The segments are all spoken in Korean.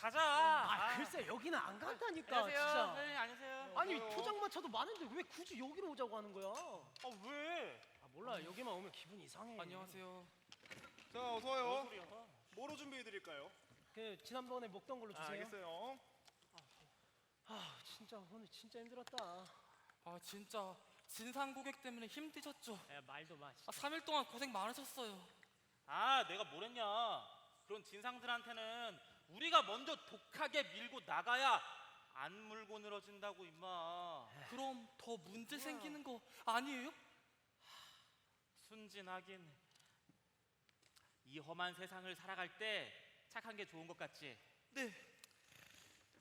가자. 글쎄 여기는 안 간다니까. 안녕하세요. 진짜. 네, 안녕하세요. 아니 포장마차도 많은데 왜 굳이 여기로 오자고 하는 거야? 왜? 몰라, 여기만 오면 기분 이상해. 안녕하세요. 자, 어서 뭔 와요. 소리야? 뭐로 준비해 드릴까요? 그 지난번에 먹던 걸로 주세요. 알겠어요. 진짜 오늘 진짜 힘들었다. 아 진짜 진상 고객 때문에 힘드셨죠? 야, 말도 마. 진짜. 3일 동안 고생 많으셨어요. 내가 뭐랬냐? 그런 진상들한테는 우리가 먼저 독하게 밀고 나가야 안 물고 늘어진다고 임마. 그럼 더 문제 생기는 거 아니에요? 순진하긴. 이 험한 세상을 살아갈 때 착한 게 좋은 것 같지? 네,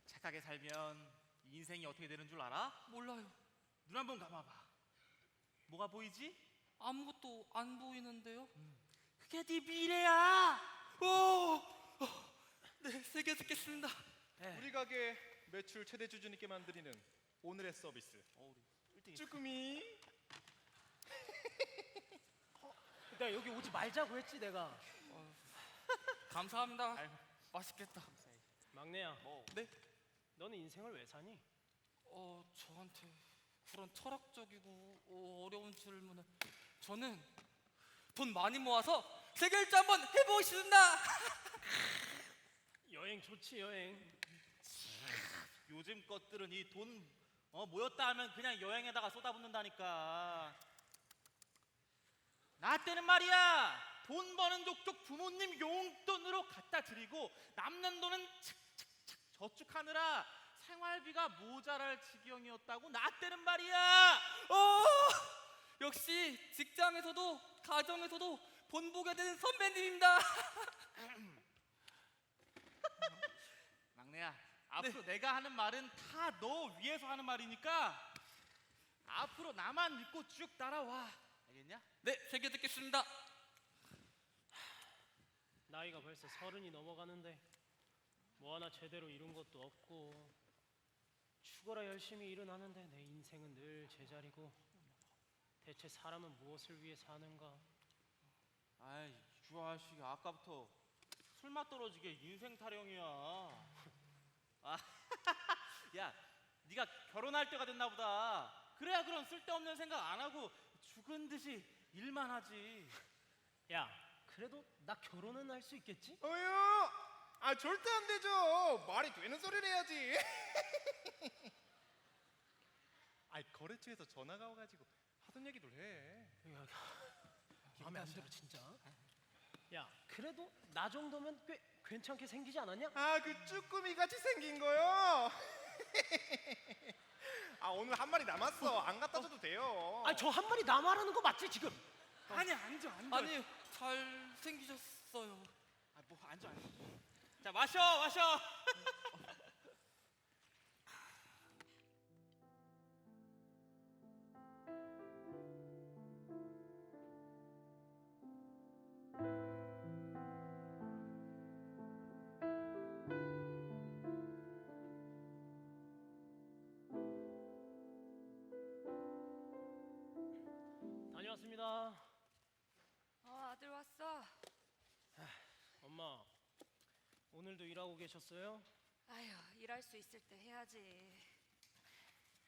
착하게 살면 인생이 어떻게 되는 줄 알아? 몰라요. 눈 한번 감아봐. 뭐가 보이지? 아무것도 안 보이는데요? 그게 네 미래야. 네, 새겨 듣겠습니다. 우리 가게 매출 최대 주주 있게 만드리는 오늘의 서비스. 우리 1등이. 쭈꾸미. 내가 여기 오지 말자고 했지 내가. 감사합니다. 아이고. 맛있겠다. 막내야, 뭐? 네? 너는 인생을 왜 사니? 저한테 그런 철학적이고 어려운 질문을. 저는 돈 많이 모아서 세계 일주 한번 해보고 싶습니다. 여행 좋지, 여행. 요즘 것들은 이 돈 모였다 하면 그냥 여행에다가 쏟아붓는다니까. 나 때는 말이야, 돈 버는 족족 부모님 용돈으로 갖다 드리고 남는 돈은 착착착 저축하느라 생활비가 모자랄 지경이었다고. 나 때는 말이야. 역시 직장에서도 가정에서도 본보게 되는 선배님입니다. 막내야, 앞으로 내가 하는 말은 다 너 위해서 하는 말이니까 앞으로 나만 믿고 쭉 따라와. 알겠냐? 네, 새겨 듣겠습니다. 나이가 벌써 30이 넘어가는데 뭐 하나 제대로 이룬 것도 없고 죽어라 열심히 일은 하는데 내 인생은 늘 제자리고. 대체 사람은 무엇을 위해 사는가? 아이, 주 아저씨 아까부터 술맛 떨어지게 인생 타령이야. 야, 네가 결혼할 때가 됐나 보다. 그래야 그런 쓸데없는 생각 안 하고 죽은 듯이 일만 하지. 야, 그래도 나 결혼은 할 수 있겠지? 어휴. 절대 안 되죠. 말이 되는 소리를 해야지. 거래처에서 전화가 와가지고 하던 얘기들 해. 마음에 안 들어 진짜. 야, 그래도 나 정도면 꽤 괜찮게 생기지 않았냐? 그 쭈꾸미 같이 생긴 거요. 오늘 한 마리 남았어. 안 갖다 줘도 돼요. 저 한 마리 나 말하는 거 맞지 지금? 아니, 앉아. 아니, 잘 생기셨어요. 뭐 앉아. 자, 마셔. 다녀왔습니다. 아들 왔어. 엄마, 오늘도 일하고 계셨어요? 아휴, 일할 수 있을 때 해야지.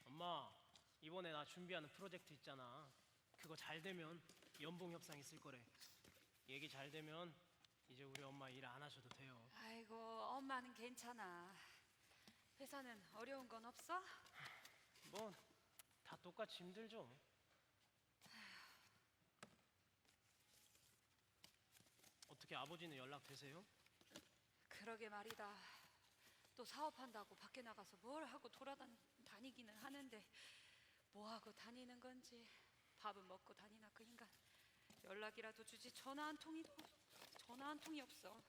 엄마, 이번에 나 준비하는 프로젝트 있잖아. 그거 잘 되면 연봉 협상 있을 거래. 얘기 잘 되면 이제 우리 엄마 일 안 하셔도 돼요. 아이고, 엄마는 괜찮아. 회사는 어려운 건 없어? 뭐 다 똑같이 힘들죠. 어떻게 아버지는 연락 되세요? 그러게 말이다. 또 사업한다고 밖에 나가서 뭘 하고 돌아다니기는 하는데 뭐 하고 다니는 건지. 밥은 먹고 다니나 그 인간. 연락이라도 주지 전화 한 통이 없어.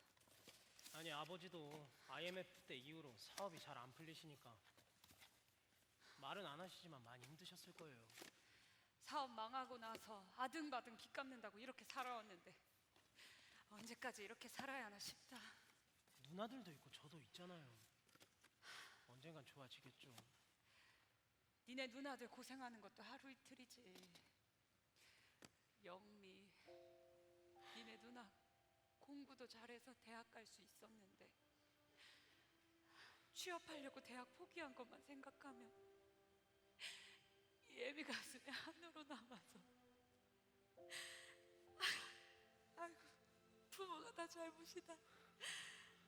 아니, 아버지도 IMF 때 이후로 사업이 잘 안 풀리시니까 말은 안 하시지만 많이 힘드셨을 거예요. 사업 망하고 나서 아등바등 빚 갚는다고 이렇게 살아왔는데 언제까지 이렇게 살아야 하나 싶다. 누나들도 있고 저도 있잖아요. 언젠간 좋아지겠죠. 니네 누나들 고생하는 것도 하루 이틀이지. 영미, 니네 누나 공부도 잘해서 대학 갈 수 있었는데 취업하려고 대학 포기한 것만 생각하면 이 애비 가슴에 한으로 남아서 아이고 부모가 다 잘못이다.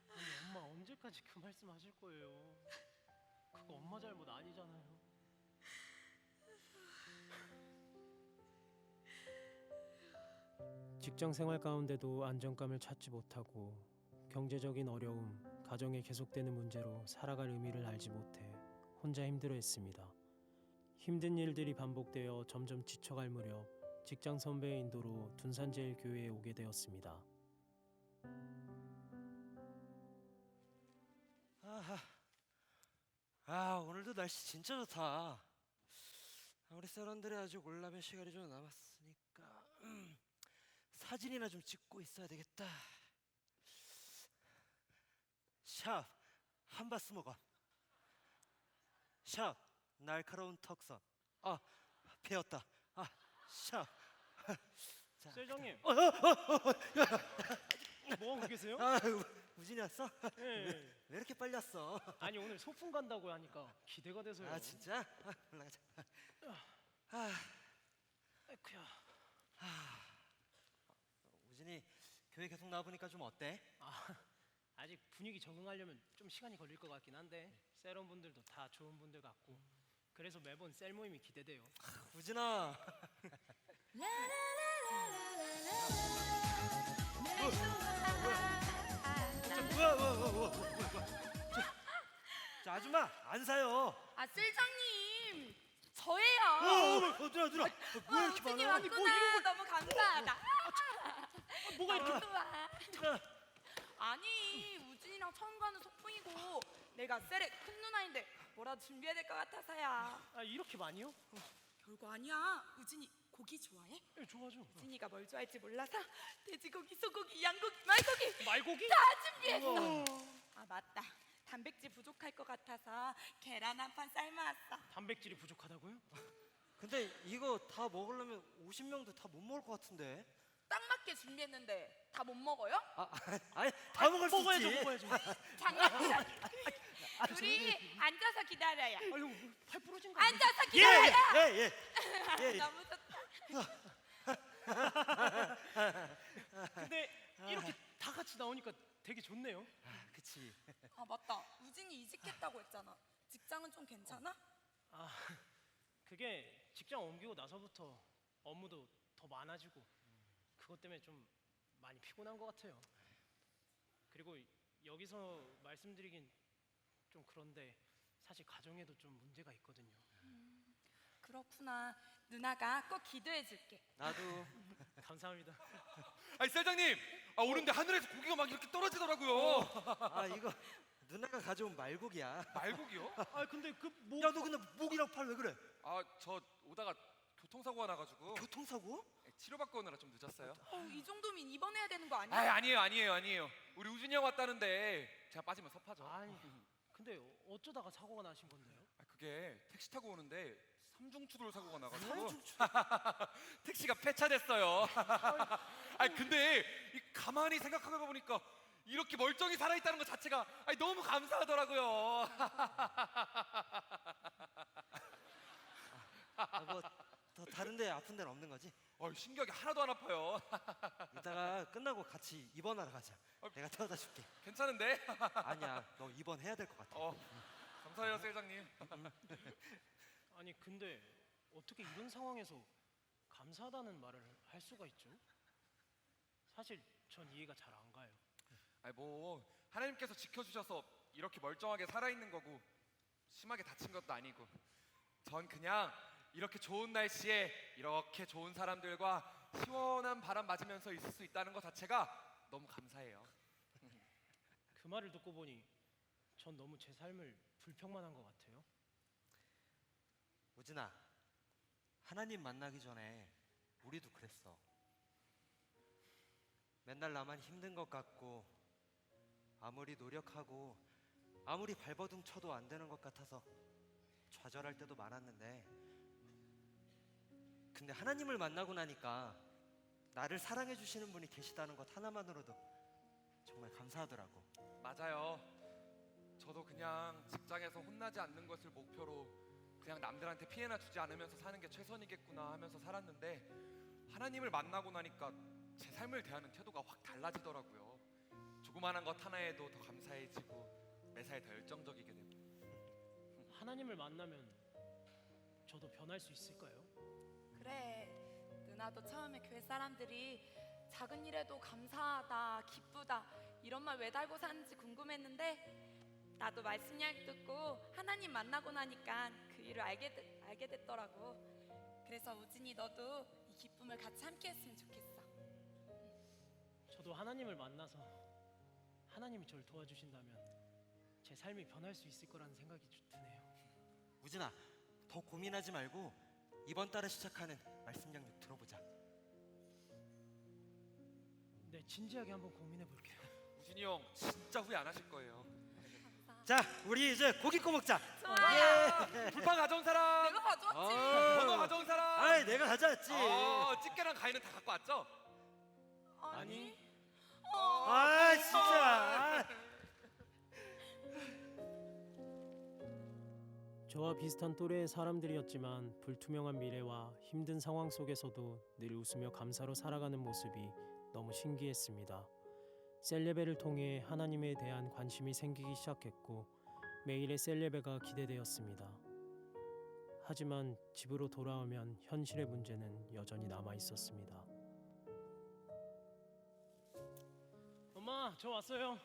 아니, 엄마 언제까지 그 말씀 하실 거예요? 그거 엄마 잘못 아니잖아요. 직장 생활 가운데도 안정감을 찾지 못하고 경제적인 어려움, 가정에 계속되는 문제로 살아갈 의미를 알지 못해 혼자 힘들어했습니다. 힘든 일들이 반복되어 점점 지쳐갈 무렵 직장 선배의 인도로 둔산제일교회에 오게 되었습니다. 오늘도 날씨 진짜 좋다. 우리 사람들이 아직 올라면 시간이 좀 남았으니까 사진이나 좀 찍고 있어야 되겠다. 샵 한바스모건, 샵 날카로운 턱선. 배웠다. 샵. 자, 셀장님, 뭐 하고 계세요? 우진이 왔어? 예. 왜 이렇게 빨리 왔어? 아니 오늘 소풍 간다고 하니까 기대가 돼서요. 진짜? 올라가자. 아이쿠야. 우진이 교회 계속 나와보니까 좀 어때? 아직 분위기 적응하려면 좀 시간이 걸릴 것 같긴 한데 세런 분들도 다 좋은 분들 같고 그래서 매번 셀 모임이 기대돼요. 우진아. 뭐야. 저 아줌마 안 사요. 아 셀장님 저예요. 누나. 뭐야 이렇게 우진이 많아? 왔구나. 너무 감사하다. 뭐가 이렇게 좋아. 아니 우진이랑 처음 가는 소풍이고 내가 셀의 큰 누나인데 뭐라도 준비해야 될 것 같아서야. 이렇게 많이요? 별거 아니야. 우진이 고기 좋아해? 예, 좋아죠. 우진이가 뭘 좋아할지 몰라서 돼지고기, 소고기, 양고기, 말고기 말고기? 다 준비했어. 아 맞다. 단백질 부족할 것 같아서 계란 한 판 삶아왔어. 단백질이 부족하다고요? 근데 이거 다 먹으려면 50명도 다 못 먹을 것 같은데. 딱 맞게 준비했는데 다 못 먹어요? 아니 다 먹을 수 먹어야죠, 있지. 먹어야죠. 장난이야. 둘이 앉아서 기다려요. 아유, 팔 부러진 거 아니에요? 앉아서 기다려요. 예. 너무 좋다. 근데 이렇게 다 같이 나오니까 되게 좋네요. 그치. 아 맞다. 우진이 이직했다고 했잖아. 직장은 좀 괜찮아? 그게 직장 옮기고 나서부터 업무도 더 많아지고 그것 때문에 좀 많이 피곤한 것 같아요. 그리고 여기서 말씀드리긴 좀 그런데 사실 가정에도 좀 문제가 있거든요. 그렇구나. 누나가 꼭 기도해 줄게. 나도. 감사합니다. 아니 셀장님, 오는데 하늘에서 고기가 막 이렇게 떨어지더라고요. 이거 누나가 가져온 말고기야. 말고기요? 근데 뭐 야, 너 근데 목이랑 팔 왜 그래? 저 오다가 교통사고가 나가지고 교통사고? 치료받고 오느라 좀 늦었어요. 이 정도면 입원해야 되는 거 아니야? 아니에요. 우리 우준이 형 왔다는데 제가 빠지면 섭하죠. 아니 근데 어쩌다가 사고가 나신 건데요? 그게 택시 타고 오는데 삼중추돌 사고가 나가지고 택시가 폐차됐어요. 근데 가만히 생각하고 보니까 이렇게 멀쩡히 살아있다는 것 자체가 너무 감사하더라고요. 뭐 더 다른데 아픈 데는 없는 거지? 신기하게 하나도 안 아파요. 이따가 끝나고 같이 입원하러 가자. 내가 태워다 줄게. 괜찮은데? 아니야, 너 입원해야 될 것 같아. 감사해요, 셀장님. 아니 근데 어떻게 이런 상황에서 감사하다는 말을 할 수가 있죠? 사실 전 이해가 잘 안 가요. 하나님께서 지켜주셔서 이렇게 멀쩡하게 살아있는 거고 심하게 다친 것도 아니고 전 그냥 이렇게 좋은 날씨에 이렇게 좋은 사람들과 시원한 바람 맞으면서 있을 수 있다는 것 자체가 너무 감사해요. 그 말을 듣고 보니 전 너무 제 삶을 불평만 한 것 같아요. 우진아, 하나님 만나기 전에 우리도 그랬어. 맨날 나만 힘든 것 같고 아무리 노력하고 아무리 발버둥 쳐도 안 되는 것 같아서 좌절할 때도 많았는데 근데 하나님을 만나고 나니까 나를 사랑해 주시는 분이 계시다는 것 하나만으로도 정말 감사하더라고. 맞아요. 저도 그냥 직장에서 혼나지 않는 것을 목표로 그냥 남들한테 피해나 주지 않으면서 사는 게 최선이겠구나 하면서 살았는데 하나님을 만나고 나니까 제 삶을 대하는 태도가 확 달라지더라고요. 조그마한 것 하나에도 더 감사해지고 매사에 더 열정적이게 되고. 하나님을 만나면 저도 변할 수 있을까요? 그래, 누나도 처음에 교회 사람들이 작은 일에도 감사하다, 기쁘다 이런 말 왜 달고 사는지 궁금했는데 나도 말씀 이야기 듣고 하나님 만나고 나니까 그 일을 알게 됐더라고. 그래서 우진이 너도 이 기쁨을 같이 함께 했으면 좋겠어. 저도 하나님을 만나서 하나님이 저를 도와주신다면 제 삶이 변할 수 있을 거라는 생각이 드네요. 우진아, 더 고민하지 말고 이번 달에 시작하는 말씀 양육 들어보자. 네, 진지하게 한번 고민해 볼게요. 우진이 형 진짜 후회 안 하실 거예요. 자, 우리 이제 고기 구워 먹자. 좋아요. 불판 가져온 사람, 내가 가져왔지. 번호 가져온 사람. 아이, 내가 가져왔지. 집게랑 가위는 다 갖고 왔죠? 아니. 아, 진짜. 저와 비슷한 또래의 사람들이었지만 불투명한 미래와 힘든 상황 속에서도 늘 웃으며 감사로 살아가는 모습이 너무 신기했습니다. 셀레베를 통해 하나님에 대한 관심이 생기기 시작했고 매일의 셀레베가 기대되었습니다. 하지만 집으로 돌아오면 현실의 문제는 여전히 남아 있었습니다. 엄마, 저 왔어요.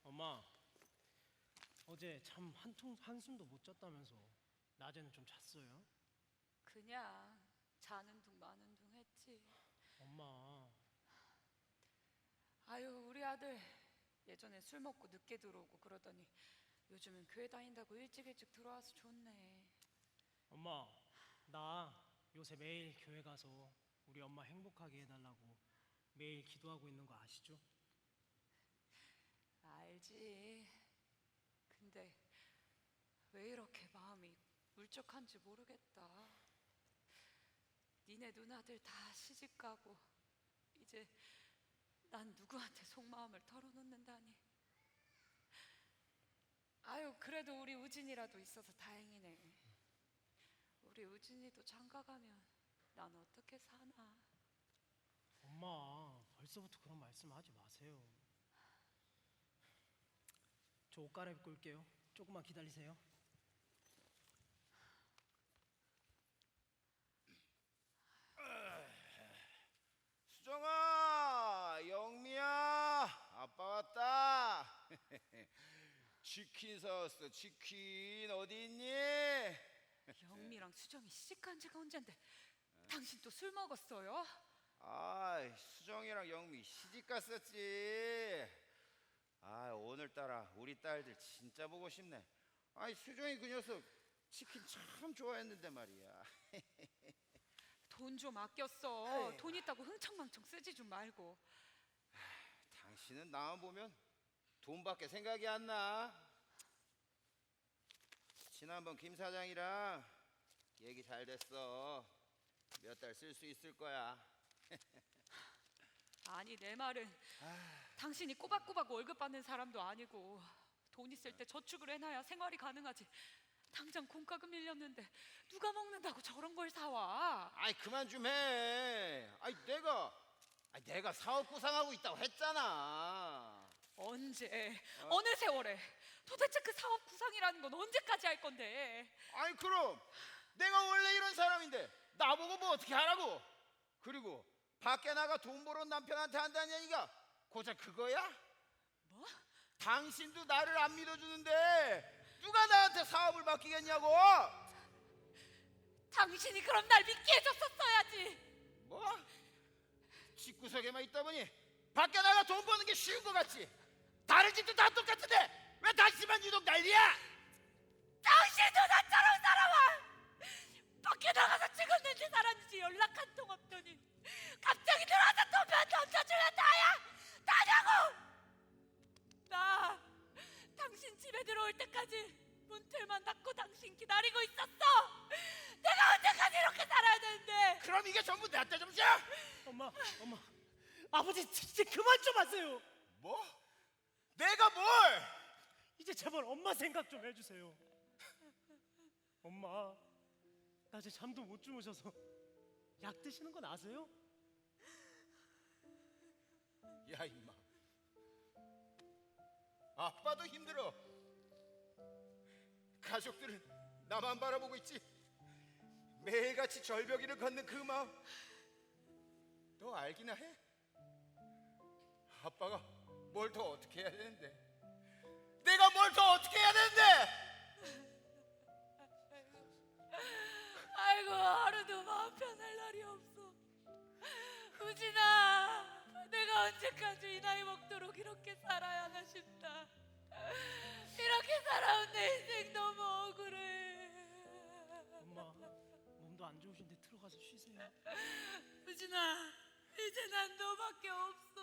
엄마, 어제 참 한숨도 못 잤다면서 낮에는 좀 잤어요? 그냥 자는 둥 마는 둥 했지. 엄마, 아유, 우리 아들 예전에 술 먹고 늦게 들어오고 그러더니 요즘은 교회 다닌다고 일찍 들어와서 좋네. 엄마, 나 요새 매일 교회 가서 우리 엄마 행복하게 해달라고 매일 기도하고 있는 거 아시죠? 알지. 근데 왜 이렇게 마음이 울적한지 모르겠다. 니네 누나들 다 시집 가고 이제 난 누구한테 속마음을 털어놓는다니. 아유, 그래도 우리 우진이라도 있어서 다행이네. 우리 우진이도 장가 가면 난 어떻게 사나. 엄마, 벌써부터 그런 말씀하지 마세요. 저 옷 갈아입고 올게요. 조금만 기다리세요. 수정아, 영미야, 아빠 왔다. 치킨 사왔어. 치킨 어디 있니? 영미랑 수정이 시집간 지가 언젠데 당신 또 술 먹었어요? 아, 수정이랑 영미 시집 갔었지. 아, 오늘따라 우리 딸들 진짜 보고 싶네. 아이, 수정이 그 녀석 치킨 참 좋아했는데 말이야. 돈 좀 아껴 써. 돈 있다고 흥청망청 쓰지 좀 말고. 당신은 나만 보면 돈밖에 생각이 안 나. 지난번 김 사장이랑 얘기 잘 됐어. 몇 달 쓸 수 있을 거야. 아니, 내 말은 당신이 꼬박꼬박 월급 받는 사람도 아니고 돈 있을 때 저축을 해놔야 생활이 가능하지. 당장 공과금 밀렸는데 누가 먹는다고 저런 걸 사와. 아이, 그만 좀 해. 아이, 내가 사업 구상하고 있다고 했잖아. 언제? 어느 세월에? 도대체 그 사업 구상이라는 건 언제까지 할 건데? 아이, 그럼 내가 원래 이런 사람인데 나보고 뭐 어떻게 하라고? 그리고 밖에 나가 돈 벌어 남편한테 한다는 얘기가 고작 그거야? 뭐? 당신도 나를 안 믿어주는데 누가 나한테 사업을 맡기겠냐고? 당신이 그럼 날 믿게 해줬었어야지. 뭐? 집구석에만 있다 보니 밖에 나가 돈 버는 게 쉬운 것 같지? 다른 집도 다 똑같은데 왜 당신만 유독 난리야? 당신도 나처럼 살아와. 밖에 나가서 찍었는지 살았는지 연락 한 통 없더니 갑자기 들어와서 돈만 던져주면 다냐고. 나 당신 집에 들어올 때까지 문틀만 닫고 당신 기다리고 있었어. 내가 언제까지 이렇게 살아야 되는데? 그럼 이게 전부 내 때 점수야? 엄마, 아버지 진짜 그만 좀 하세요. 뭐? 내가 뭘? 이제 제발 엄마 생각 좀 해주세요. 엄마, 나 이제 잠도 못 주무셔서 약 드시는 건 아세요? 야 임마, 아빠도 힘들어. 가족들은 나만 바라보고 있지. 매일같이 절벽이를 걷는 그 마음 너 알기나 해? 아빠가 뭘 더 어떻게 해야 되는데? 내가 뭘 더 어떻게 해야 되는데? 아이고 하루도 마음 편할 날이 없어. 우진아, 내가 언제까지 이 나이 먹도록 이렇게 살아야 하나 싶다. 이렇게 살아온 내 인생 너무 억울해. 엄마, 몸도 안 좋으신데 들어가서 쉬세요. 우진아, 이제 난 너밖에 없어.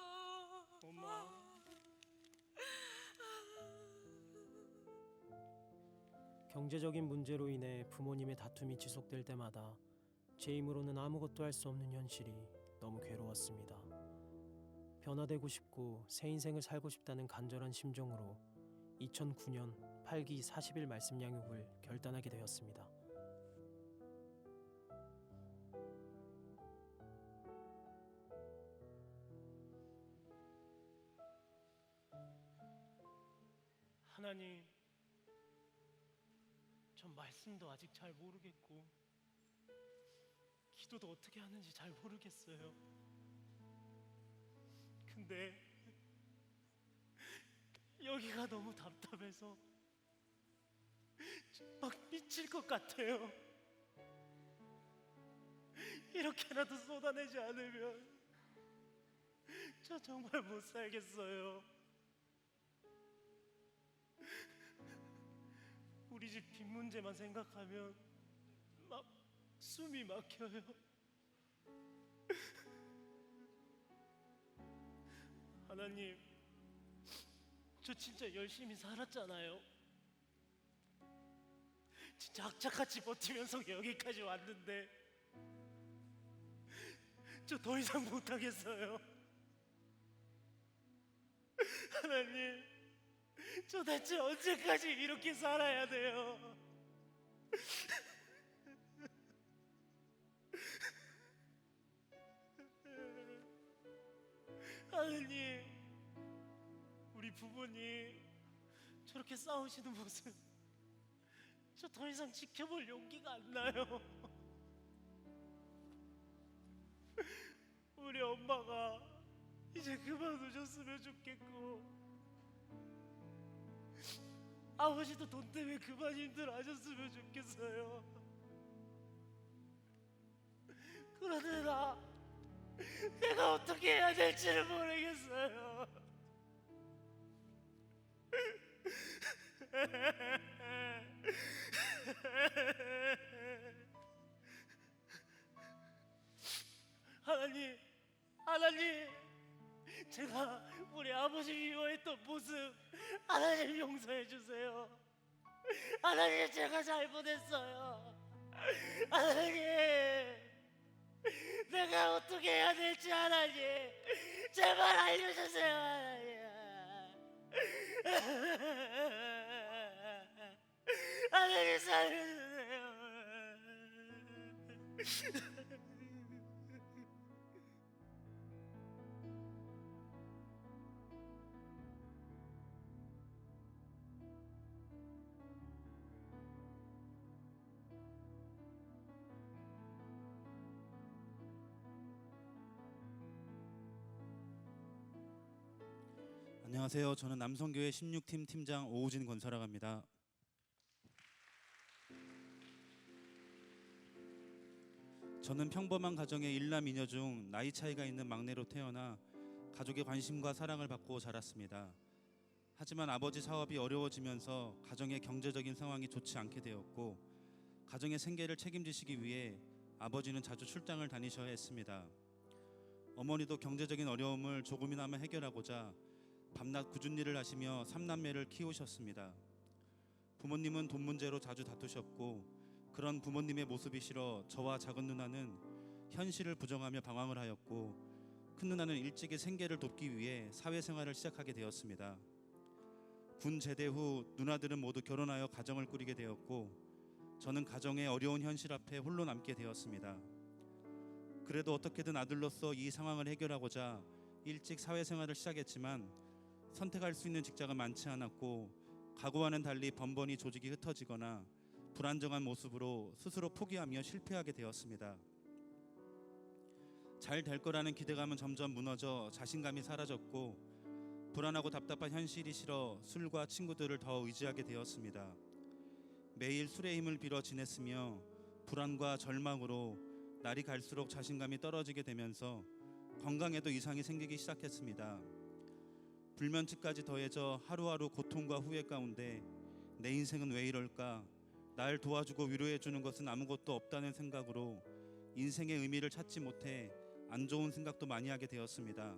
엄마. 경제적인 문제로 인해 부모님의 다툼이 지속될 때마다 제 힘으로는 아무것도 할 수 없는 현실이 너무 괴로웠습니다. 변화되고 싶고 새 인생을 살고 싶다는 간절한 심정으로 2009년 8기 40일 말씀 양육을 결단하게 되었습니다. 하나님, 전 말씀도 아직 잘 모르겠고 기도도 어떻게 하는지 잘 모르겠어요. 근데 여기가 너무 답답해서 막 미칠 것 같아요. 이렇게라도 쏟아내지 않으면 저 정말 못 살겠어요. 우리 집 빚 문제만 생각하면 막 숨이 막혀요. 하나님, 저 진짜 열심히 살았잖아요. 진짜 악착같이 버티면서 여기까지 왔는데 저 더 이상 못하겠어요. 하나님, 저 대체 언제까지 이렇게 살아야 돼요? 하나님, 우리 부모님 저렇게 싸우시는 모습 저 더 이상 지켜볼 용기가 안 나요. 우리 엄마가 이제 그만두셨으면 좋겠고 아버지도 돈 때문에 그만 힘들어하셨으면 좋겠어요. 그런데 내가 어떻게 해야 될지를 모르겠어요. 하나님, 제가 우리 아버지 미워했던 모습 하나님 용서해 주세요. 하나님, 제가 잘못했어요. 하나님, 내가 어떻게 해야 될지 하나님 제발 알려주세요. 하나님 살려주세요. 안녕하세요. 저는 남성교회 16팀 팀장 오우진 권사라고 합니다. 저는 평범한 가정의 일남 이녀 중 나이 차이가 있는 막내로 태어나 가족의 관심과 사랑을 받고 자랐습니다. 하지만 아버지 사업이 어려워지면서 가정의 경제적인 상황이 좋지 않게 되었고 가정의 생계를 책임지시기 위해 아버지는 자주 출장을 다니셔야 했습니다. 어머니도 경제적인 어려움을 조금이나마 해결하고자 밤낮 굳은 일을 하시며 3남매를 키우셨습니다. 부모님은 돈 문제로 자주 다투셨고 그런 부모님의 모습이 싫어 저와 작은 누나는 현실을 부정하며 방황을 하였고 큰 누나는 일찍이 생계를 돕기 위해 사회생활을 시작하게 되었습니다. 군 제대 후 누나들은 모두 결혼하여 가정을 꾸리게 되었고 저는 가정의 어려운 현실 앞에 홀로 남게 되었습니다. 그래도 어떻게든 아들로서 이 상황을 해결하고자 일찍 사회생활을 시작했지만 선택할 수 있는 직장은 많지 않았고 각오와는 달리 번번이 조직이 흩어지거나 불안정한 모습으로 스스로 포기하며 실패하게 되었습니다. 잘 될 거라는 기대감은 점점 무너져 자신감이 사라졌고 불안하고 답답한 현실이 싫어 술과 친구들을 더 의지하게 되었습니다. 매일 술의 힘을 빌어 지냈으며 불안과 절망으로 날이 갈수록 자신감이 떨어지게 되면서 건강에도 이상이 생기기 시작했습니다. 불면증까지 더해져 하루하루 고통과 후회 가운데 내 인생은 왜 이럴까? 날 도와주고 위로해주는 것은 아무것도 없다는 생각으로 인생의 의미를 찾지 못해 안 좋은 생각도 많이 하게 되었습니다.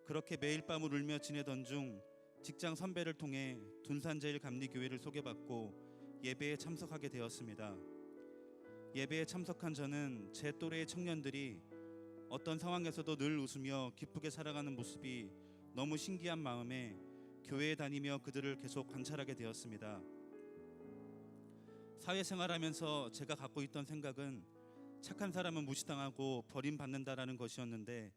그렇게 매일 밤을 울며 지내던 중 직장 선배를 통해 둔산제일감리교회를 소개받고 예배에 참석하게 되었습니다. 예배에 참석한 저는 제 또래의 청년들이 어떤 상황에서도 늘 웃으며 기쁘게 살아가는 모습이 너무 신기한 마음에 교회에 다니며 그들을 계속 관찰하게 되었습니다. 사회생활하면서 제가 갖고 있던 생각은 착한 사람은 무시당하고 버림받는다라는 것이었는데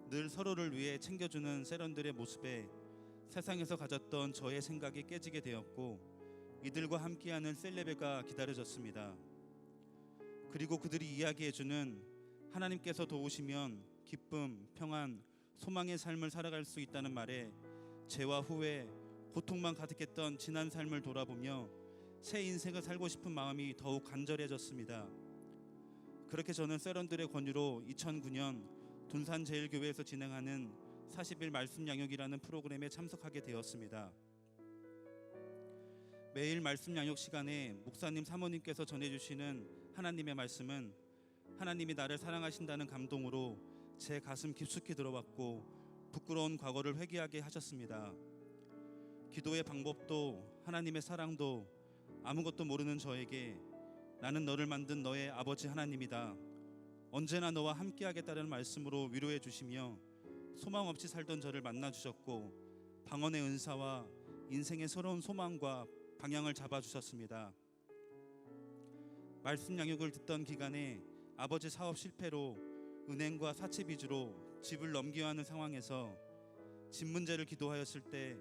늘 서로를 위해 챙겨주는 세런들의 모습에 세상에서 가졌던 저의 생각이 깨지게 되었고 이들과 함께하는 셀레베가 기다려졌습니다. 그리고 그들이 이야기해주는 하나님께서 도우시면 기쁨, 평안, 소망의 삶을 살아갈 수 있다는 말에 죄와 후회, 고통만 가득했던 지난 삶을 돌아보며 새 인생을 살고 싶은 마음이 더욱 간절해졌습니다. 그렇게 저는 세런들의 권유로 2009년 둔산제일교회에서 진행하는 40일 말씀 양육이라는 프로그램에 참석하게 되었습니다. 매일 말씀 양육 시간에 목사님 사모님께서 전해주시는 하나님의 말씀은 하나님이 나를 사랑하신다는 감동으로 제 가슴 깊숙이 들어왔고 부끄러운 과거를 회개하게 하셨습니다. 기도의 방법도 하나님의 사랑도 아무것도 모르는 저에게 나는 너를 만든 너의 아버지 하나님이다. 언제나 너와 함께하겠다는 말씀으로 위로해 주시며 소망 없이 살던 저를 만나 주셨고 방언의 은사와 인생의 새로운 소망과 방향을 잡아 주셨습니다. 말씀 양육을 듣던 기간에 아버지 사업 실패로 은행과 사채 빚으로 집을 넘겨야 하는 상황에서 집 문제를 기도하였을 때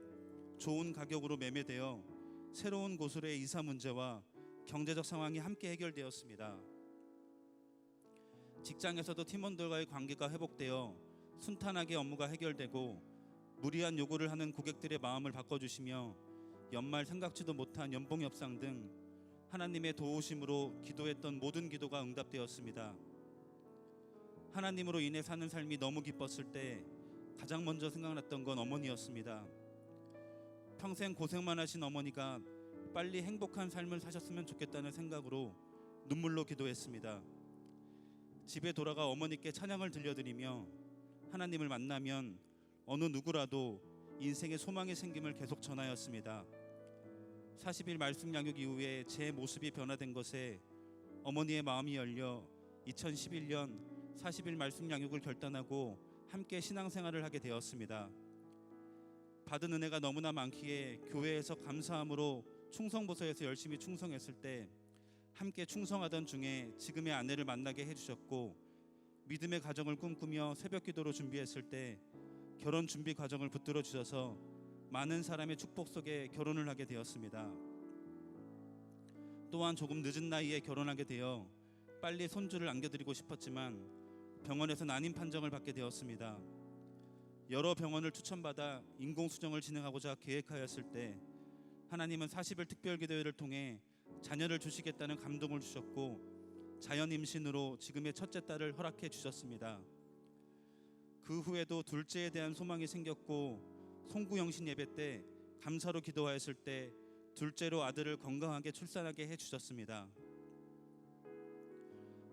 좋은 가격으로 매매되어 새로운 곳으로의 이사 문제와 경제적 상황이 함께 해결되었습니다. 직장에서도 팀원들과의 관계가 회복되어 순탄하게 업무가 해결되고 무리한 요구를 하는 고객들의 마음을 바꿔주시며 연말 생각지도 못한 연봉 협상 등 하나님의 도우심으로 기도했던 모든 기도가 응답되었습니다. 하나님으로 인해 사는 삶이 너무 기뻤을 때 가장 먼저 생각났던 건 어머니였습니다. 평생 고생만 하신 어머니가 빨리 행복한 삶을 사셨으면 좋겠다는 생각으로 눈물로 기도했습니다. 집에 돌아가 어머니께 찬양을 들려드리며 하나님을 만나면 어느 누구라도 인생의 소망이 생김을 계속 전하였습니다. 40일 말씀 양육 이후에 제 모습이 변화된 것에 어머니의 마음이 열려 2011년 40일 말씀 양육을 결단하고 함께 신앙생활을 하게 되었습니다. 받은 은혜가 너무나 많기에 교회에서 감사함으로 충성보서에서 열심히 충성했을 때 함께 충성하던 중에 지금의 아내를 만나게 해주셨고 믿음의 가정을 꿈꾸며 새벽 기도로 준비했을 때 결혼 준비 과정을 붙들어 주셔서 많은 사람의 축복 속에 결혼을 하게 되었습니다. 또한 조금 늦은 나이에 결혼하게 되어 빨리 손주를 안겨드리고 싶었지만 병원에서 난임 판정을 받게 되었습니다. 여러 병원을 추천받아 인공수정을 진행하고자 계획하였을 때 하나님은 40일 특별기도회를 통해 자녀를 주시겠다는 감동을 주셨고 자연 임신으로 지금의 첫째 딸을 허락해 주셨습니다. 그 후에도 둘째에 대한 소망이 생겼고 송구영신 예배 때 감사로 기도하였을 때 둘째로 아들을 건강하게 출산하게 해주셨습니다.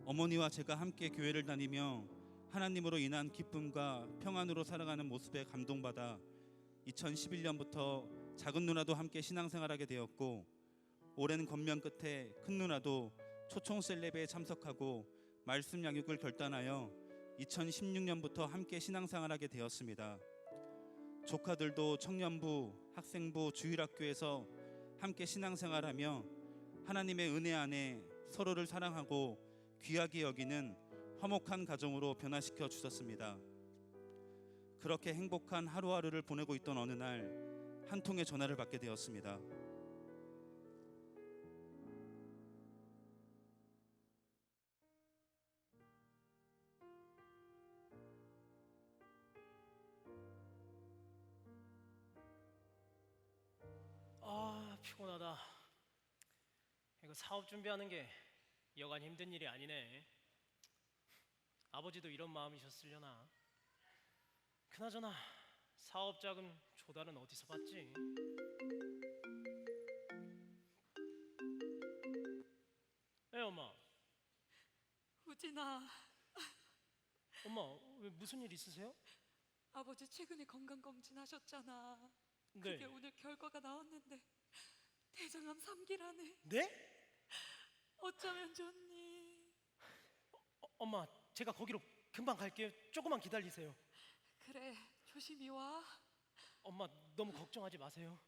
어머니와 제가 함께 교회를 다니며 하나님으로 인한 기쁨과 평안으로 살아가는 모습에 감동받아 2011년부터 작은 누나도 함께 신앙생활하게 되었고 오랜 권면 끝에 큰 누나도 초청 셀레브에 참석하고 말씀 양육을 결단하여 2016년부터 함께 신앙생활하게 되었습니다. 조카들도 청년부, 학생부, 주일학교에서 함께 신앙생활하며 하나님의 은혜 안에 서로를 사랑하고 귀하게 여기는 화목한 가정으로 변화시켜 주셨습니다. 그렇게 행복한 하루하루를 보내고 있던 어느 날 한 통의 전화를 받게 되었습니다. 아, 피곤하다. 이거 사업 준비하는 게 여간 힘든 일이 아니네. 아버지도 이런 마음이셨으려나. 그나저나 사업 자금 조달은 어디서 받지? 엄마. 우진아, 엄마, 왜 무슨 일 있으세요? 아버지 최근에 건강검진 하셨잖아. 네. 그게 오늘 결과가 나왔는데 대장암 3기라네. 네? 어쩌면 좋니? 엄마, 제가 거기로 금방 갈게요. 조금만 기다리세요. 그래, 조심히 와. 엄마, 너무 걱정하지 마세요.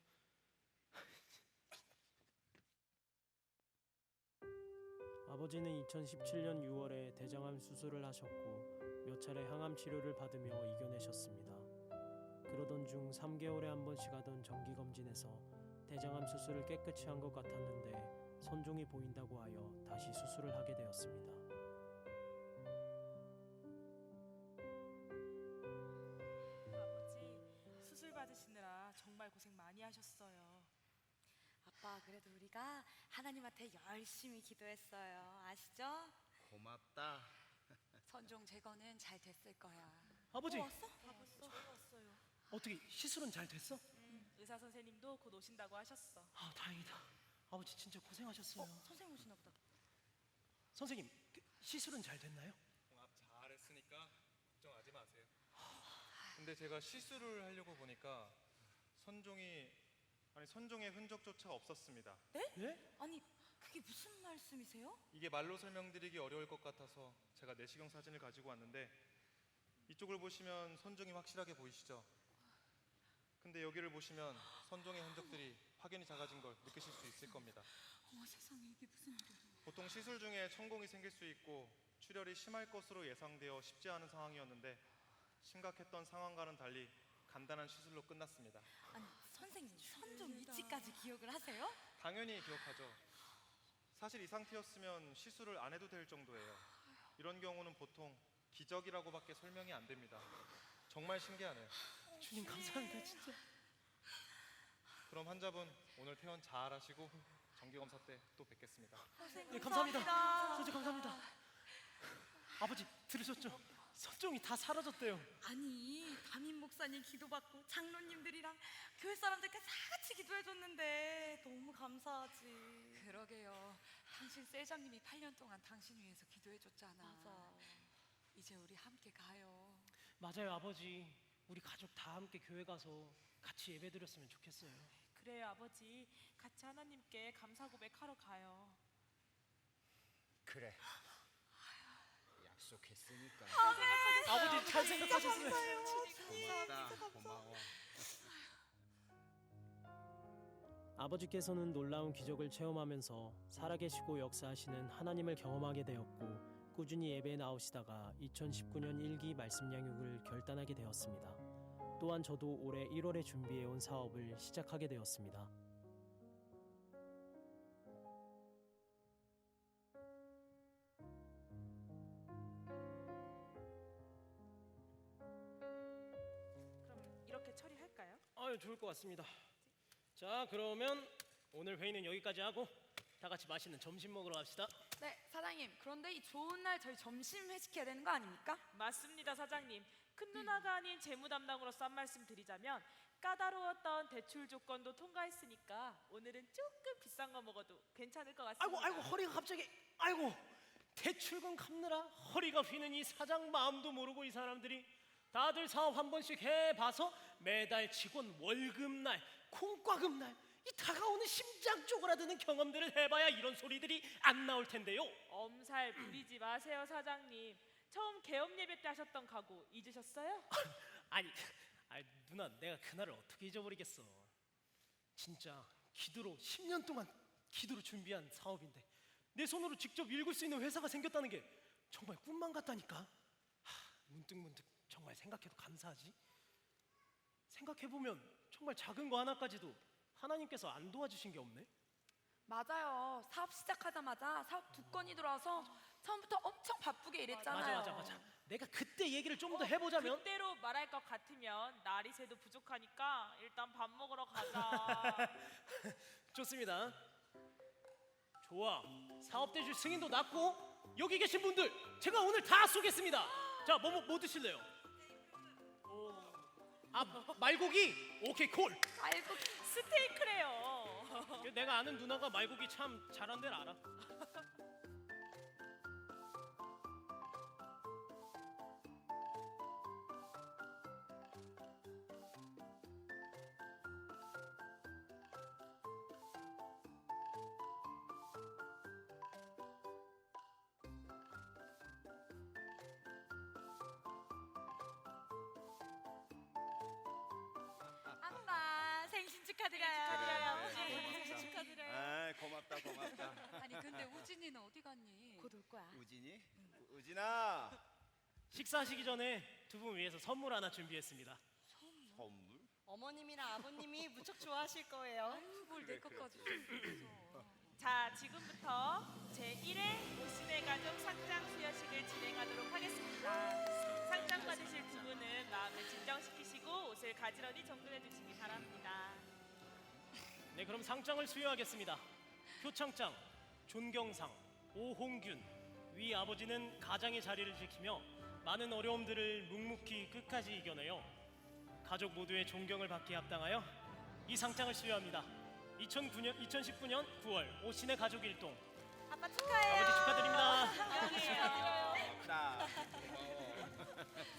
아버지는 2017년 6월에 대장암 수술을 하셨고 몇 차례 항암 치료를 받으며 이겨내셨습니다. 그러던 중 3개월에 한 번씩 하던 정기 검진에서 대장암 수술을 깨끗이 한 것 같았는데 선종이 보인다고 하여 다시 수술을 하게 되었습니다. 아버지 수술 받으시느라 정말 고생 많이 하셨어요. 아빠, 그래도 우리가 하나님한테 열심히 기도했어요. 아시죠? 고맙다. 선종 제거는 잘 됐을 거야. 아버지, 왔어? 아버지 저희 왔어요. 어떻게 시술은 잘 됐어? 의사 선생님도 곧 오신다고 하셨어. 아, 다행이다. 아버지 진짜 고생하셨어요. 선생님 오시나 보다. 선생님, 시술은 잘 됐나요? 봉합 잘했으니까 걱정하지 마세요. 근데 제가 시술을 하려고 보니까 선종의 흔적조차 없었습니다. 네? 아니, 그게 무슨 말씀이세요? 이게 말로 설명드리기 어려울 것 같아서 제가 내시경 사진을 가지고 왔는데 이쪽을 보시면 선종이 확실하게 보이시죠? 근데 여기를 보시면 선종의 흔적들이 확연히 작아진 걸 느끼실 수 있을 겁니다. 어머 세상에, 이게 무슨 일이야? 보통 시술 중에 천공이 생길 수 있고 출혈이 심할 것으로 예상되어 쉽지 않은 상황이었는데 심각했던 상황과는 달리 간단한 시술로 끝났습니다. 아니, 선생님 선종 위치까지 기억을 하세요? 당연히 기억하죠. 사실 이 상태였으면 시술을 안 해도 될 정도예요. 이런 경우는 보통 기적이라고밖에 설명이 안 됩니다. 정말 신기하네요. 주님 감사합니다, 진짜. 그럼 환자분 오늘 퇴원 잘 하시고 정기검사 때 또 뵙겠습니다. 네, 감사합니다. 선생 감사합니다. 아버지 들으셨죠? 선종이 다 사라졌대요. 아니, 담임 목사님 기도받고 장로님들이랑 교회 사람들께 다 같이 기도해줬는데 너무 감사하지. 그러게요. 당신 세장님이 8년 동안 당신 위해서 기도해줬잖아. 맞아. 이제 우리 함께 가요. 맞아요, 아버지. 우리 가족 다 함께 교회 가서 같이 예배드렸으면 좋겠어요. 그래요 아버지, 같이 하나님께 감사 고백하러 가요. 그래. 약속했으니까. 아버지 잘 생각하셨어요. 고맙다. 고마워. 아버지께서는 놀라운 기적을 체험하면서 살아계시고 역사하시는 하나님을 경험하게 되었고 꾸준히 예배에 나오시다가 2019년 1기 말씀 양육을 결단하게 되었습니다. 또한 저도 올해 1월에 준비해온 사업을 시작하게 되었습니다. 그럼 이렇게 처리할까요? 아유, 좋을 것 같습니다. 자, 그러면 오늘 회의는 여기까지 하고 다 같이 맛있는 점심 먹으러 갑시다. 네, 사장님. 그런데 이 좋은 날 저희 점심 회식해야 되는 거 아닙니까? 맞습니다 사장님. 큰 누나가 아닌 재무 담당으로서 한 말씀 드리자면 까다로웠던 대출 조건도 통과했으니까 오늘은 조금 비싼 거 먹어도 괜찮을 것 같습니다. 아이고, 허리가 갑자기. 아이고, 대출금 갚느라 허리가 휘는 이 사장 마음도 모르고 이 사람들이 다들 사업 한 번씩 해봐서 매달 직원 월급날, 콩과금날 이 다가오는 심장 쪼그라드는 경험들을 해봐야 이런 소리들이 안 나올 텐데요. 엄살 부리지 마세요 사장님. 처음 개업 예배 때 하셨던 각오 잊으셨어요? 아 누나, 내가 그날을 어떻게 잊어버리겠어. 진짜 기도로 10년 동안 기도로 준비한 사업인데 내 손으로 직접 읽을 수 있는 회사가 생겼다는 게 정말 꿈만 같다니까. 문득문득 정말 생각해도 감사하지. 생각해보면 정말 작은 거 하나까지도 하나님께서 안 도와주신 게 없네. 맞아요. 사업 시작하자마자 사업 두 건이 들어와서 처음부터 엄청 바쁘게 일했잖아요. 맞아. 내가 그때 얘기를 좀 더 해보자면 그때로 말할 것 같으면 날이 새도 부족하니까 일단 밥 먹으러 가자. 좋습니다. 좋아. 사업 대출 승인도 났고 여기 계신 분들 제가 오늘 다 쏘겠습니다. 자, 뭐 드실래요? 말고기? 오케이, 콜. 아이고, 스테이크래요. 내가 아는 누나가 말고기 참 잘하는 데를 알아. 아빠 생신 축하드려요. 축하드려요. 아, 고맙다. 아니 근데 우진이는 어디 갔니? 곧 올 거야. 우진이? 우진아. 식사하시기 전에 두 분 위해서 선물 하나 준비했습니다. 선물? 어머님이랑 아버님이 무척 좋아하실 거예요. 뭘 내 것까지 줬어. 자, 지금부터 제1회 오신의 가족 상장 수여식을 진행하도록 하겠습니다. 상장 받으실 두 분은 마음을 진정시키시고 옷을 가지런히 정돈해 주시기 바랍니다. 네, 그럼 상장을 수여하겠습니다. 표창장 존경상 오홍균. 위 아버지는 가장의 자리를 지키며 많은 어려움들을 묵묵히 끝까지 이겨내요 가족 모두의 존경을 받기에 합당하여 이 상장을 수여합니다. 2019년 9월 오신의 가족 일동. 아빠 축하해요. 아버지 축하드립니다. 나.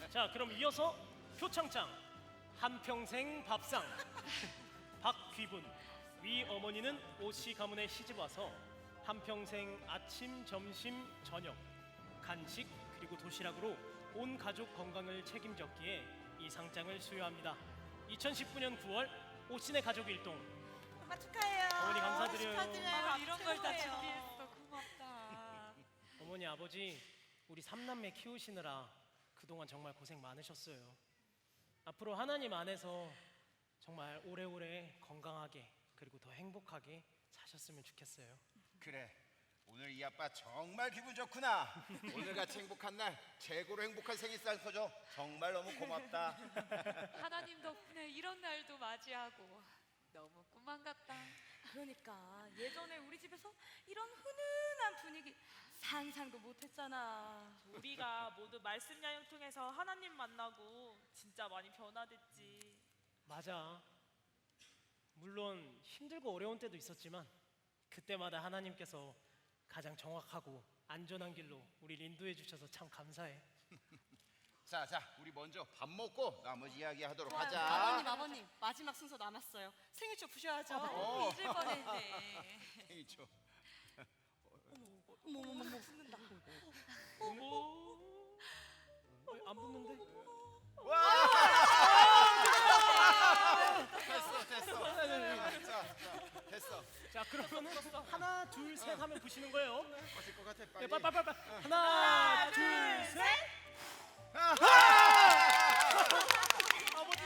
자, 그럼 이어서 표창장 한평생 밥상 박귀분. 위 어머니는 오씨 가문에 시집 와서 한평생 아침, 점심, 저녁 간식 그리고 도시락으로 온 가족 건강을 책임졌기에 이 상장을 수여합니다. 2019년 9월 오신의 가족 일동. 아빠 축하해요. 어머니 감사드려요. 축하드려요. 이런 걸 다 최고예요. 준비했어. 고맙다. 어머니 아버지 우리 삼남매 키우시느라 그동안 정말 고생 많으셨어요. 앞으로 하나님 안에서 정말 오래오래 건강하게 그리고 더 행복하게 사셨으면 좋겠어요. 그래. 오늘 이 아빠 정말 기분 좋구나. 오늘같이 행복한 날 최고로 행복한 생일상 터져. 정말 너무 고맙다. 하나님 덕분에 이런 날도 맞이하고 너무 꿈만 같다. 그러니까 예전에 우리 집에서 이런 훈훈한 분위기 상상도 못했잖아. 우리가 모두 말씀 양육 통해서 하나님 만나고 진짜 많이 변화됐지. 맞아. 물론 힘들고 어려운 때도 있었지만 그때마다 하나님께서 가장 정확하고 안전한 길로 우리를 인도해 주셔서 참 감사해. 자, 우리 먼저 밥 먹고 나머지 이야기 하도록 좋아요. 하자. 아버님 마지막 순서 남았어요. 생일초 부셔야죠. 잊을 뻔했네. 생일 초. 어머머머 죽는다. 안 붙는데? 됐어. 자, 그러면은 하나, 둘, 셋 하면 부시는 거예요. 마실 것 같아. 네, 빨리. 빨리. 하나, 둘, 셋. 아버지.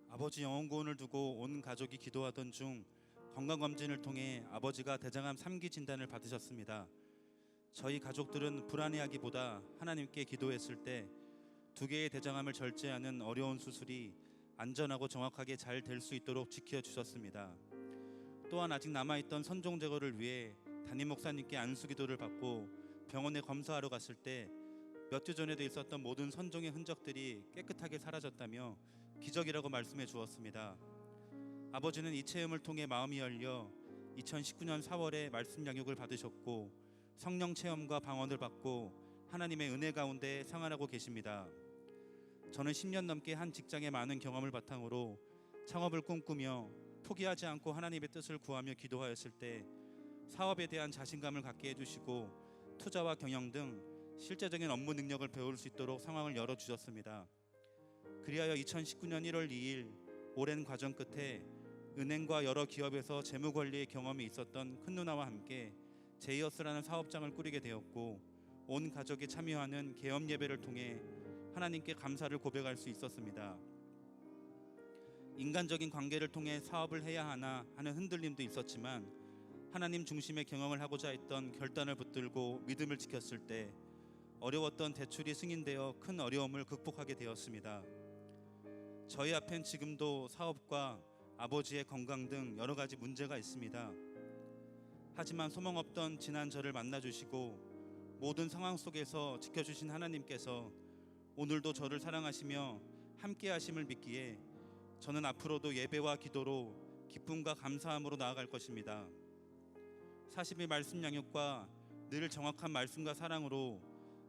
아버지 영혼구원을 두고 온 가족이 기도하던 중 건강검진을 통해 아버지가 대장암 3기 진단을 받으셨습니다. 저희 가족들은 불안해하기보다 하나님께 기도했을 때 2개의 대장암을 절제하는 어려운 수술이 안전하고 정확하게 잘 될 수 있도록 지켜주셨습니다. 또한 아직 남아있던 선종 제거를 위해 담임 목사님께 안수기도를 받고 병원에 검사하러 갔을 때 몇 주 전에도 있었던 모든 선종의 흔적들이 깨끗하게 사라졌다며 기적이라고 말씀해 주었습니다. 아버지는 이 체험을 통해 마음이 열려 2019년 4월에 말씀 양육을 받으셨고 성령 체험과 방언을 받고 하나님의 은혜 가운데 생활하고 계십니다. 저는 10년 넘게 한 직장의 많은 경험을 바탕으로 창업을 꿈꾸며 포기하지 않고 하나님의 뜻을 구하며 기도하였을 때 사업에 대한 자신감을 갖게 해주시고 투자와 경영 등 실제적인 업무 능력을 배울 수 있도록 상황을 열어주셨습니다. 그리하여 2019년 1월 2일 오랜 과정 끝에 은행과 여러 기업에서 재무관리의 경험이 있었던 큰누나와 함께 제이어스라는 사업장을 꾸리게 되었고 온 가족이 참여하는 개업 예배를 통해 하나님께 감사를 고백할 수 있었습니다. 인간적인 관계를 통해 사업을 해야 하나 하는 흔들림도 있었지만 하나님 중심의 경영을 하고자 했던 결단을 붙들고 믿음을 지켰을 때 어려웠던 대출이 승인되어 큰 어려움을 극복하게 되었습니다. 저희 앞엔 지금도 사업과 아버지의 건강 등 여러 가지 문제가 있습니다. 하지만 소망 없던 지난 저를 만나주시고 모든 상황 속에서 지켜주신 하나님께서 오늘도 저를 사랑하시며 함께 하심을 믿기에 저는 앞으로도 예배와 기도로 기쁨과 감사함으로 나아갈 것입니다. 40일 말씀 양육과 늘 정확한 말씀과 사랑으로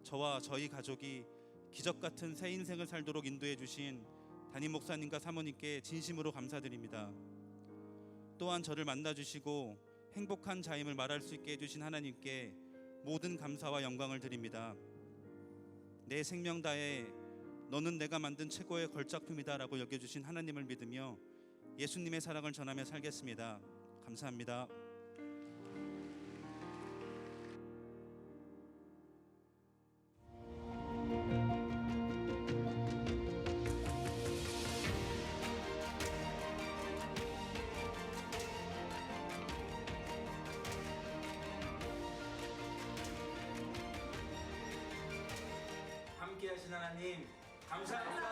저와 저희 가족이 기적 같은 새 인생을 살도록 인도해 주신 담임 목사님과 사모님께 진심으로 감사드립니다. 또한 저를 만나주시고 행복한 자임을 말할 수 있게 해주신 하나님께 모든 감사와 영광을 드립니다. 내 생명 다해 너는 내가 만든 최고의 걸작품이다 라고 여겨주신 하나님을 믿으며 예수님의 사랑을 전하며 살겠습니다. 감사합니다. 함께 하신 하나님 감사합니다.